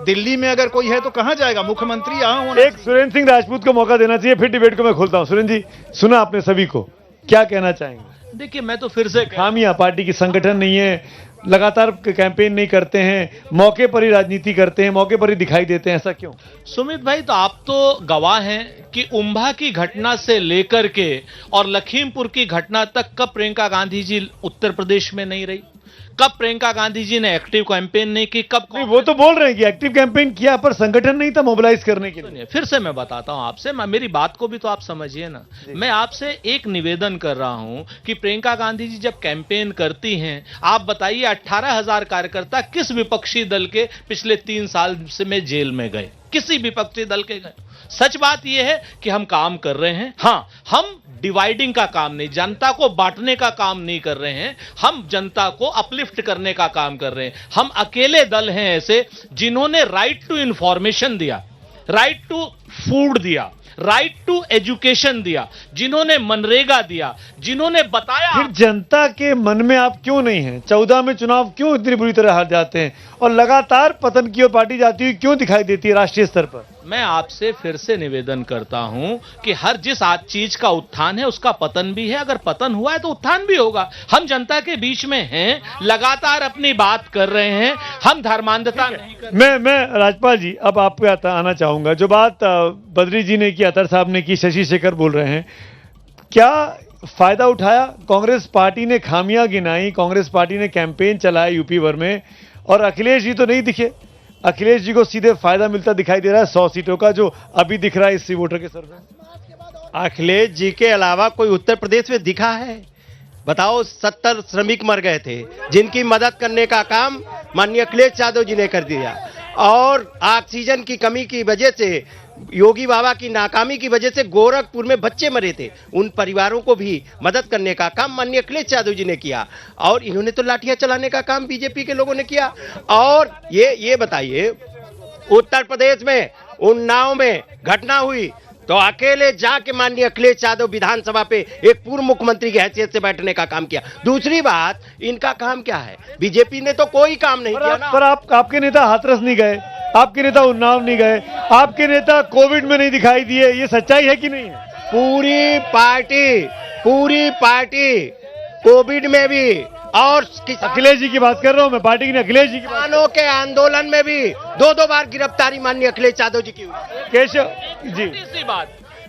दिल्ली में अगर कोई है तो कहाँ जाएगा? मुख्यमंत्री यहाँ होना। एक सुरेंद्र सिंह राजपूत को मौका देना चाहिए, फिर डिबेट को मैं खोलता हूँ। सुरेंद्र जी, सुना आपने सभी को, क्या कहना चाहेंगे? देखिए, मैं तो फिर से खामियां पार्टी की, संगठन नहीं है, लगातार कैंपेन नहीं करते हैं, मौके पर ही राजनीति करते हैं, मौके पर ही दिखाई देते हैं, ऐसा क्यों? सुमित भाई, तो आप तो गवाह हैं कि उम्भा की घटना से लेकर के और लखीमपुर की घटना तक कब प्रियंका गांधी जी उत्तर प्रदेश में नहीं रही, कब प्रियंका गांधी जी ने एक्टिव कैंपेन नहीं की, कब नहीं, वो तो बोल रहे हैं कि एक्टिव कैंपेन किया पर संगठन नहीं था मोबिलाइज करने के लिए। फिर से मैं बताता हूं आपसे, मेरी बात को भी तो आप समझिए ना। मैं आपसे एक निवेदन कर रहा हूं कि प्रियंका गांधी जी जब कैंपेन करती हैं, आप बताइए 18,000 कार्यकर्ता किस विपक्षी दल के पिछले 3 साल से में जेल में गए? किसी विपक्षी दल के गए? सच बात यह है कि हम काम कर रहे हैं। हाँ, हम डिवाइडिंग का काम नहीं, जनता को बांटने का काम नहीं कर रहे हैं, हम जनता को अपलिफ्ट करने का काम कर रहे हैं। हम अकेले दल हैं ऐसे जिन्होंने राइट टू इंफॉर्मेशन दिया, राइट टू फूड दिया, राइट टू एजुकेशन दिया, जिन्होंने मनरेगा दिया, जिन्होंने बताया। फिर जनता के मन में आप क्यों नहीं हैं? 14 में चुनाव क्यों इतनी बुरी तरह हार जाते हैं और लगातार पतन की ओर पार्टी जाती हुई क्यों दिखाई देती है राष्ट्रीय स्तर पर? मैं आपसे फिर से निवेदन करता हूं कि हर जिस चीज का उत्थान है उसका पतन भी है। अगर पतन हुआ है तो उत्थान भी होगा। हम जनता के बीच में हैं, लगातार अपनी बात कर रहे हैं, हम धर्मांधता नहीं कर रहे। मैं राजपाल जी, अब आपको आना चाहूंगा। जो बात बद्री जी ने की, अतर साहब ने की, शशि शेखर बोल रहे हैं, क्या फायदा उठाया? कांग्रेस पार्टी ने खामियां गिनाई, कांग्रेस पार्टी ने कैंपेन चलाया यूपी भर में, और अखिलेश जी तो नहीं दिखे। अखिलेश जी को सीधे फायदा मिलता दिखाई दे रहा है 100 सीटों का, जो अभी दिख रहा है इस वोटर के सर्वे। अखिलेश जी के अलावा कोई उत्तर प्रदेश में दिखा है? बताओ, 70 श्रमिक मर गए थे जिनकी मदद करने का काम माननीय अखिलेश यादव जी ने कर दिया। और ऑक्सीजन की कमी की वजह से, योगी बाबा की नाकामी की वजह से गोरखपुर में बच्चे मरे थे, उन परिवारों को भी मदद करने का काम माननीय अखिलेश यादव जी ने किया। और इन्होंने तो लाठियां चलाने का काम बीजेपी के लोगों ने किया। और ये बताइए, उत्तर प्रदेश में उन्नाव में घटना हुई तो अकेले जाके माननीय अखिलेश यादव विधानसभा पे एक पूर्व मुख्यमंत्री की हैसियत से बैठने का काम किया। दूसरी बात, इनका काम क्या है? बीजेपी ने तो कोई काम नहीं किया ना। पर आपके नेता हाथरस नहीं गए, आपके नेता उन्नाव नहीं गए, आपके नेता कोविड में नहीं दिखाई दिए, ये सच्चाई है कि नहीं है? पूरी पार्टी कोविड में भी, और अखिलेश जी की बात कर रहा हूं मैं, पार्टी की नहीं, अखिलेश जी की। किसानों के आंदोलन में भी 2-2 बार गिरफ्तारी माननीय अखिलेश यादव जी की हुई। केशव जी, तीसरी बात,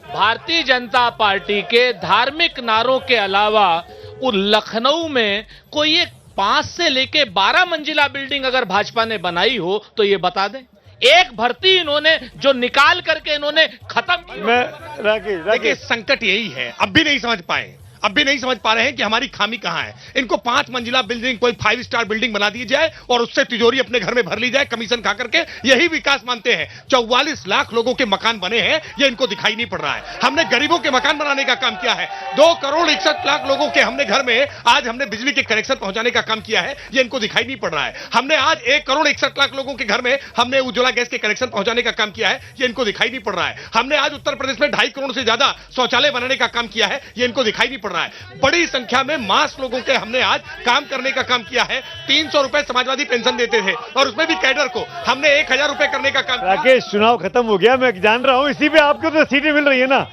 भारतीय जनता पार्टी के धार्मिक नारों के अलावा लखनऊ में कोई एक 5 से लेके 12 मंजिला बिल्डिंग अगर भाजपा ने बनाई हो तो ये बता दें। एक भर्ती इन्होंने जो निकाल करके इन्होंने खत्म की। देखिए, संकट यही है, अब भी नहीं समझ पाए। अब भी नहीं समझ पा रहे हैं कि हमारी खामी कहां है। इनको 5 मंजिला बिल्डिंग, कोई 5 स्टार बिल्डिंग बना दी जाए और उससे तिजोरी अपने घर में भर ली जाए कमीशन खा करके, यही विकास मानते हैं। 44 लाख लोगों के मकान बने हैं, ये इनको दिखाई नहीं पड़ रहा है। हमने गरीबों के मकान बनाने का काम किया है। 2 करोड़ 61 लाख लोगों के हमने घर में आज हमने बिजली के कनेक्शन पहुंचाने का काम किया है, ये इनको दिखाई नहीं पड़ रहा है। हमने आज 1 करोड़ 61 लाख लोगों के घर में हमने उज्ज्वला गैस के कनेक्शन पहुंचाने का काम किया है, ये इनको दिखाई नहीं पड़ रहा है। हमने आज उत्तर प्रदेश में 2.5 करोड़ से ज्यादा शौचालय बनाने का काम किया है, ये इनको दिखाई नहीं पड़ रहा है। बड़ी संख्या में मास लोगों के हमने आज काम करने का काम किया है। 300 रुपए समाजवादी पेंशन देते थे और उसमें भी कैडर को हमने 1000 रुपए करने का काम किया। राकेश, चुनाव खत्म हो गया, मैं जान रहा हूं, इसी पे आपको तो सीटें मिल रही है ना।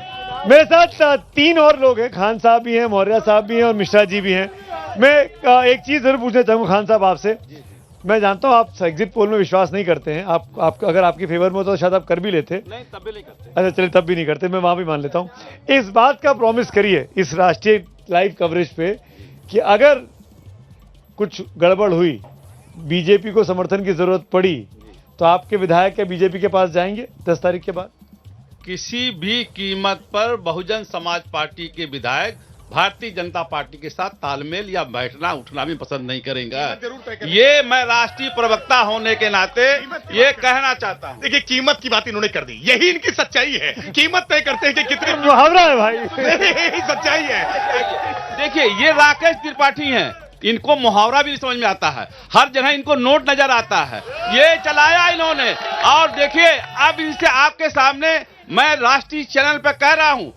मेरे साथ 3 और लोग हैं, खान साहब भी हैं, मौर्य साहब भी हैं और मिश्रा जी भी हैं। मैं एक चीज जरूर पूछना चाहूंगा खान साहब आपसे। मैं जानता हूं आप एग्जिट पोल में विश्वास नहीं करते हैं, आप अगर आपके फेवर में हो तो शायद आप कर भी लेते। नहीं, तब भी नहीं करते। अच्छा चलिए, तब भी नहीं करते, मैं वहां भी मान लेता हूं। इस बात का प्रॉमिस करिए इस राष्ट्रीय लाइव कवरेज पे कि अगर कुछ गड़बड़ हुई, बीजेपी को समर्थन की जरूरत पड़ी, तो आपके विधायक क्या बीजेपी के पास जाएंगे 10 तारीख के बाद? किसी भी कीमत पर बहुजन समाज पार्टी के विधायक भारतीय जनता पार्टी के साथ तालमेल या बैठना उठना भी पसंद नहीं करेंगे। ये मैं राष्ट्रीय प्रवक्ता होने के नाते ये कहना चाहता हूँ। देखिए, कीमत की बात इन्होंने कर दी, यही इनकी सच्चाई है। कीमत तय करते हैं कि कितने मुहावरा है भाई। यही सच्चाई है। देखिए, ये राकेश त्रिपाठी हैं, इनको मुहावरा भी समझ में आता है, हर जगह इनको नोट नजर आता है, ये चलाया इन्होंने। और देखिए, अब इनसे आपके सामने मैं राष्ट्रीय चैनल पर कह रहा हूं,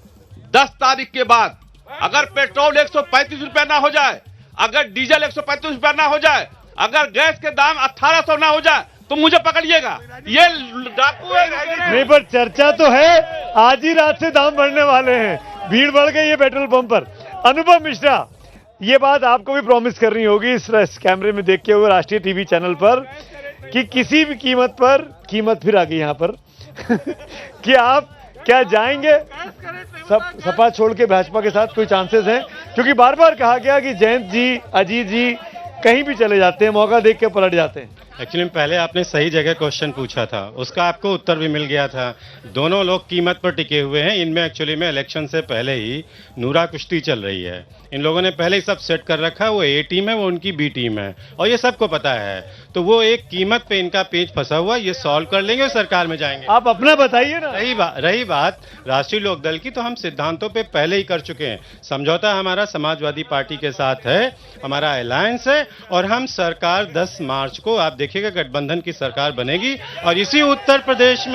10 तारीख के बाद अगर पेट्रोल 135 रुपया ना हो जाए, अगर डीजल 135 रुपया ना हो जाए, अगर गैस के दाम 1800 ना हो जाए, तो मुझे पकड़िएगा। ये डाकू है। नहीं, पर चर्चा तो है, आज ही रात से दाम बढ़ने वाले हैं, भीड़ बढ़ गई है पेट्रोल पंप पर। अनुपम मिश्रा, ये बात आपको भी प्रॉमिस करनी होगी इस कैमरे में देखते हुए राष्ट्रीय टीवी चैनल पर कि किसी भी कीमत पर, कीमत फिर आ गई यहां पर कि आप क्या जाएंगे सपा छोड़ के भाजपा के साथ? कोई चांसेस हैं? क्योंकि बार बार कहा गया कि जयंत जी, अजीत जी कहीं भी चले जाते हैं, मौका देख के पलट जाते हैं। एक्चुअली पहले आपने सही जगह क्वेश्चन पूछा था, उसका आपको उत्तर भी मिल गया था। दोनों लोग कीमत पर टिके हुए हैं। इनमें एक्चुअली में इलेक्शन से पहले ही नूरा कुश्ती चल रही है। इन लोगों ने पहले ही सब सेट कर रखा है, वो ए टीम है, वो उनकी बी टीम है, और ये सबको पता है। तो वो एक कीमत पे इनका पेच फंसा हुआ, ये सॉल्व कर लेंगे और सरकार में जाएंगे। आप अपना बताइए ना। रही बात राष्ट्रीय लोकदल की, तो हम सिद्धांतों पे पहले ही कर चुके हैं। समझौता हमारा समाजवादी पार्टी के साथ है, हमारा अलायंस है, और हम सरकार 10 मार्च को आप देखिएगा गठबंधन की सरकार बनेगी। और इसी उत्तर प्रदेश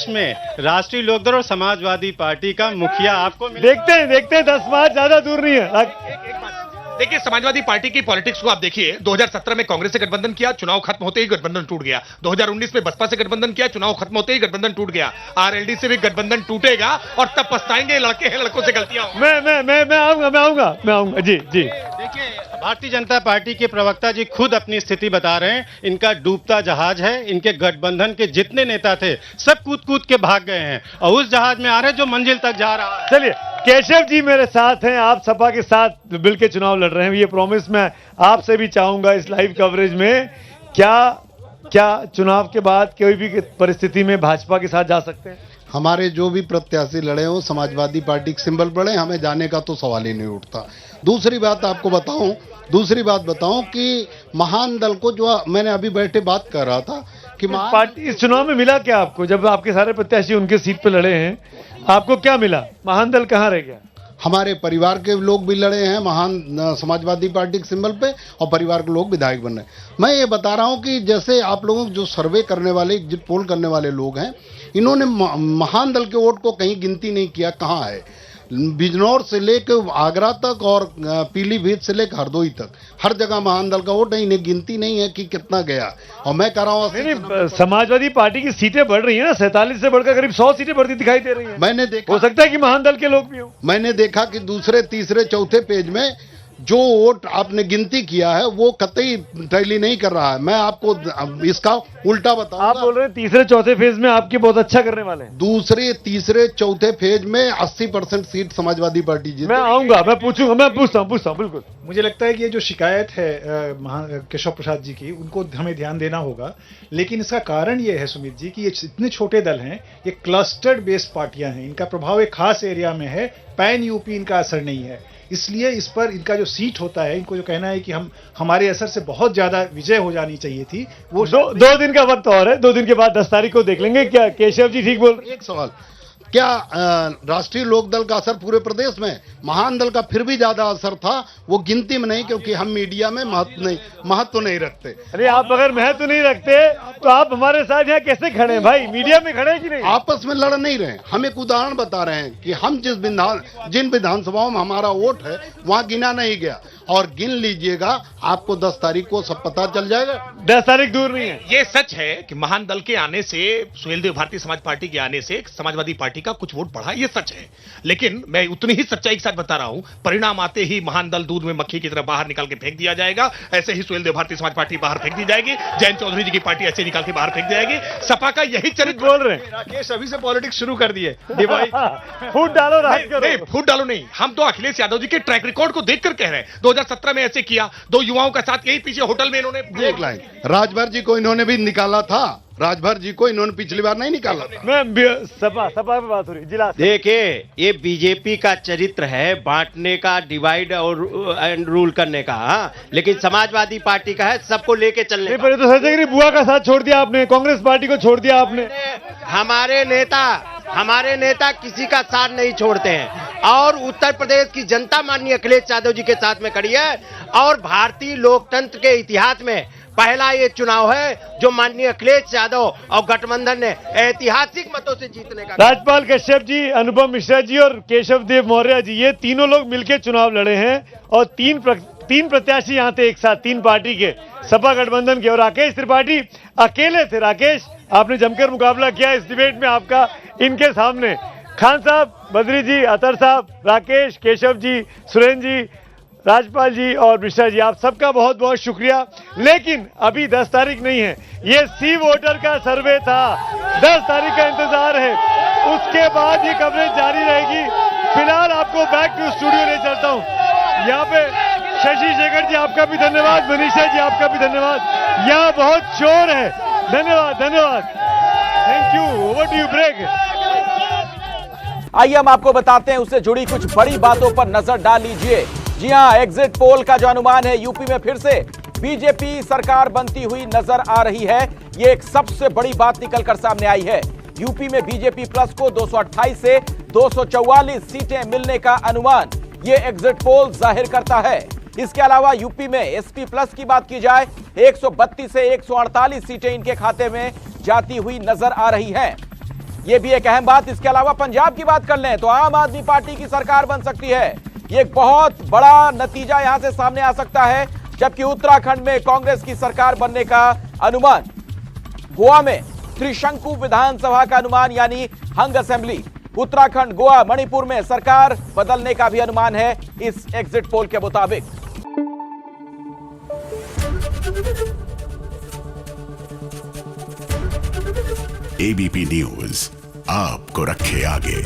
में राष्ट्रीय लोकदल और समाजवादी पार्टी का मुखिया आपको देखते हैं 10 मार्च ज्यादा दूर नहीं है। देखिए, समाजवादी पार्टी की पॉलिटिक्स को आप देखिए। 2017 में कांग्रेस से गठबंधन किया, चुनाव खत्म होते ही गठबंधन टूट गया। 2019 में बसपा से गठबंधन किया, चुनाव खत्म होते ही गठबंधन टूट गया। आरएलडी से भी गठबंधन टूटेगा और तब पछताएंगे लड़के हैं, लड़कों से गलतियां। मैं आऊंगा जी। देखिए, भारतीय जनता पार्टी के प्रवक्ता जी खुद अपनी स्थिति बता रहे हैं। इनका डूबता जहाज है। इनके गठबंधन के जितने नेता थे सब कूद के भाग गए हैं और उस जहाज में आ रहे हैं जो मंजिल तक जा रहा है। चलिए, केशव जी मेरे साथ हैं, आप सपा के साथ मिल के चुनाव लड़ रहे हैं। ये प्रॉमिस मैं आपसे भी चाहूंगा इस लाइव कवरेज में, क्या चुनाव के बाद कोई भी परिस्थिति में भाजपा के साथ जा सकते हैं? हमारे जो भी प्रत्याशी लड़े हो समाजवादी पार्टी के सिंबल पड़े, हमें जाने का तो सवाल ही नहीं उठता। दूसरी बात बताऊं कि महान दल को, जो मैंने अभी बैठे बात कर रहा था कि पार्टी इस चुनाव में मिला क्या आपको? जब आपके सारे प्रत्याशी उनके सीट पे लड़े हैं, आपको क्या मिला? महान दल कहाँ रह गया? हमारे परिवार के लोग भी लड़े हैं महान समाजवादी पार्टी के सिंबल पे, और परिवार के लोग विधायक बन रहे हैं। मैं ये बता रहा हूं कि जैसे आप लोगों जो सर्वे करने वाले, एग्जिट पोल करने वाले लोग हैं, इन्होंने महान दल के वोट को कहीं गिनती नहीं किया। कहाँ है? बिजनौर से लेकर आगरा तक और पीलीभीत से लेकर हरदोई तक हर जगह महान दल का वोट है। इन्हें गिनती नहीं है कि कितना गया। और मैं कह रहा हूँ समाजवादी पार्टी की सीटें बढ़ रही है ना, 47 से बढ़कर करीब 100 सीटें बढ़ती दिखाई दे रही है। मैंने देखा, हो सकता है कि महान दल के लोग भी हो। मैंने देखा कि दूसरे, तीसरे, चौथे पेज में जो वोट आपने गिनती किया है वो कतई टैली नहीं कर रहा है। मैं आपको इसका उल्टा बताऊंगा। आप बोल रहे हैं तीसरे चौथे फेज में आपके बहुत अच्छा करने वाले हैं। दूसरे तीसरे चौथे फेज में 80% सीट समाजवादी पार्टी जीती। मैं आऊंगा, मैं पूछूंगा, मैं पूछता हूं बिल्कुल। मुझे लगता है कि ये जो शिकायत है केशव प्रसाद जी की, उनको हमें ध्यान देना होगा। लेकिन इसका कारण ये है सुमित जी कि ये इतने छोटे दल हैं, ये क्लस्टर्ड बेस्ड पार्टियां हैं, इनका प्रभाव एक खास एरिया में है, पैन यूपी इनका असर नहीं है। इसलिए इस पर इनका जो सीट होता है, इनको जो कहना है कि हमारे असर से बहुत ज्यादा विजय हो जानी चाहिए थी, वो दो दिन का वक्त और है, 2 दिन के बाद 10 तारीख को देख लेंगे। क्या केशव जी ठीक बोल रहे? एक सवाल, क्या राष्ट्रीय लोकदल का असर पूरे प्रदेश में? महान दल का फिर भी ज्यादा असर था, वो गिनती में नहीं, क्योंकि हम मीडिया में महत्व नहीं रखते। अरे आप अगर महत्व नहीं रखते तो आप हमारे साथ यहाँ कैसे खड़े हैं भाई? मीडिया में खड़े हैं कि नहीं? आपस में लड़ नहीं रहे, हम एक उदाहरण बता रहे हैं कि हम जिन विधानसभाओं में हमारा वोट है वहां गिना नहीं गया, और गिन लीजिएगा, आपको 10 तारीख को सब पता चल जाएगा। 10 तारीख दूर नहीं है। ये सच है कि महान दल के आने से, सुहेल देव भारतीय समाज पार्टी के आने से समाजवादी पार्टी का कुछ वोट बढ़ा, ये सच है। लेकिन मैं उतनी ही सच्चाई के साथ बता रहा हूं, परिणाम आते ही महान दल दूध में मक्खी की तरह बाहर निकाल के फेंक दिया जाएगा। ऐसे ही सुहेल देव भारतीय समाज पार्टी बाहर फेंक दी जाएगी, जयंत चौधरी जी की पार्टी ऐसे निकाल के बाहर फेंक दी जाएगी। सपा का यही चरित्र बोल रहे हैं। राकेश अभी से पॉलिटिक्स शुरू कर दिए। फूट डालो, नहीं, फूट डालो नहीं, हम तो अखिलेश यादव जी के ट्रैक रिकॉर्ड को देखकर कह रहे हैं। 2017 में ऐसे किया, 2 युवाओं का साथ यही पीछे होटल में इन्होंने एक लाइन, राजभर जी को इन्होंने भी निकाला था, राजभर जी को इन्होंने पिछली बार नहीं निकाला था। मैं सपा पे बात हो रही जिला। देखिए, ये बीजेपी का चरित्र है, बांटने का, डिवाइड और रूल करने का। लेकिन समाजवादी पार्टी का है सबको लेके चलने का। तो सच बुआ का साथ छोड़ दिया आपने, कांग्रेस पार्टी को छोड़ दिया आपने। हमारे नेता किसी का साथ नहीं छोड़ते हैं, और उत्तर प्रदेश की जनता माननीय अखिलेश यादव जी के साथ में खड़ी है। और भारतीय लोकतंत्र के इतिहास में पहला ये चुनाव है जो माननीय अखिलेश यादव और गठबंधन ने ऐतिहासिक मतों से जीतने का। राजपाल कश्यप जी, अनुपम मिश्रा जी और केशव देव मौर्य जी, ये तीनों लोग मिलकर चुनाव लड़े हैं, और तीन प्रत्याशी यहाँ थे एक साथ, 3 पार्टी के, सपा गठबंधन के, और राकेश त्रिपाठी अकेले थे। राकेश, आपने जमकर मुकाबला किया इस डिबेट में आपका इनके सामने। खान साहब, बद्री जी, अतर साहब, राकेश, केशव जी, सुरेंद्र जी, राजपाल जी और मिश्रा जी, आप सबका बहुत बहुत शुक्रिया। लेकिन अभी 10 तारीख नहीं है, ये सी वोटर का सर्वे था, 10 तारीख का इंतजार है, उसके बाद ये कवरेज जारी रहेगी। फिलहाल आपको बैक टू स्टूडियो ले चलता हूँ। यहाँ पे शशि शेखर जी, आपका भी धन्यवाद, मनीषा जी, आपका भी धन्यवाद। यहाँ बहुत शोर है, धन्यवाद, thank you. Over to you, break. आइए हम आपको बताते हैं उससे जुड़ी कुछ बड़ी बातों पर नजर डाल लीजिए। जी हां, एग्जिट पोल का जो अनुमान है, यूपी में फिर से बीजेपी सरकार बनती हुई नजर आ रही है। ये एक सबसे बड़ी बात निकलकर सामने आई है। यूपी में बीजेपी प्लस को 228 से 244 सीटें मिलने का अनुमान ये एग्जिट पोल जाहिर करता है। इसके अलावा यूपी में एसपी प्लस की बात की जाए, 132 से 148 सीटें इनके खाते में जाती हुई नजर आ रही हैं। ये भी एक अहम बात। इसके अलावा पंजाब की बात कर लें तो आम आदमी पार्टी की सरकार बन सकती है। ये एक बहुत बड़ा नतीजा यहां से सामने आ सकता है। जबकि उत्तराखंड में कांग्रेस की सरकार बनने का अनुमान, गोवा में त्रिशंकु विधानसभा का अनुमान यानी हंग असेंबली, उत्तराखंड, गोवा, मणिपुर में सरकार बदलने का भी अनुमान है इस एग्जिट पोल के मुताबिक। एबीपी न्यूज आपको रखे आगे।